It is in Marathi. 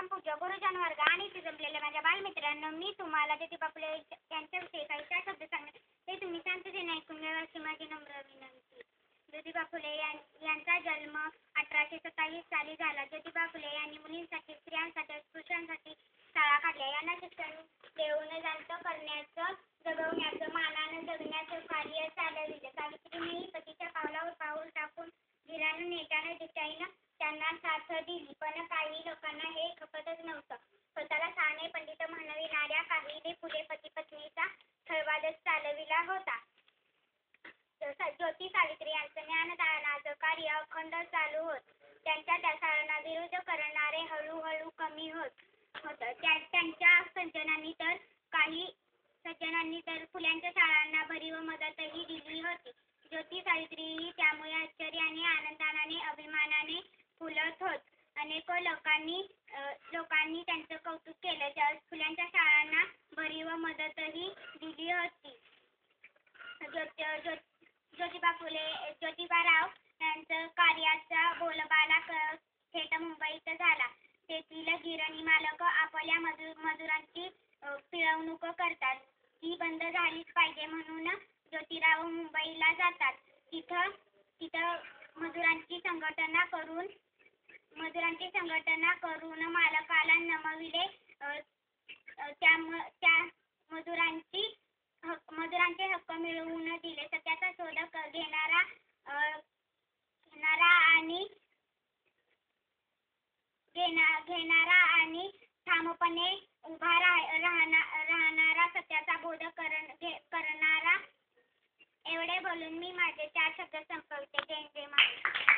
परमपूज्य गुरुजन वर्ग आणि इथे जमलेल्या माझ्या बालमित्रांनो, मी तुम्हाला ज्योतिबा फुले यांच्याविषयी काही 4 शब्द सांगणार. ते तुम्ही शांततेने ऐकून घ्यावे अशी माझी नम्र विनंती. ज्योतिबा फुले यांचा जन्म 1827 साली झाला. ज्योतिबा फुले यांनी मुलींसाठी, स्त्रियांसाठी, पुरुषांसाठी शाळा काढल्या. यांना शिक्षण देऊन जाणतं करण्याचं, जगवण्याचं, मानानं जगण्याचं कार्य चालविलं. सावित्रीनेही पतीच्या पावलावर पाऊल टाकून धीरानं, नेटानं, दिशाईनं त्यांना साथ दिली. पण काही लोकांना हे खपतच नव्हतं. स्वतःला शहाणे पंडित म्हणविणाऱ्या काहींनी फुले पती-पत्नीचा छळवादच चालविला होता. ज्योती सावित्री यांचं ज्ञानदानाचं कार्य अखंड चालू होत. त्यांच्या ढासळांना विरोध करणारे हळूहळू कमी होत. त्यांच्या सज्जनांनी तर फुल्यांच्या शाळांना भरीव मदतही दिली होती. ज्योती सावित्री ही त्यामुळे आश्चर्याने, आनंदाने, अभिमानाने फुलत होत. अनेक लोकांनी त्यांचं कौतुक केलं. फुल्यांच्या शाळांना भरीव मदतही दिली होती. ज्योतिबाराव यांचं कार्याचा बोलबाला थेट मुंबईत झाला. तेथील गिरणी मालक आपल्या मजुरांची पिळवणूक करतात. ती बंद झालीच पाहिजे म्हणून ज्योतिराव मुंबईला जातात. तिथं मजुरांची संघटना करून मालकाला नमविले. त्या मजुरांचे हक्क मिळवून दिले. सत्याचा शोध घेणारा आणि ठामपणे उभा राहणारा, सत्याचा बोध करणारा. एवढे बोलून मी माझे 4 शब्द संपवते. जय जय महाराज.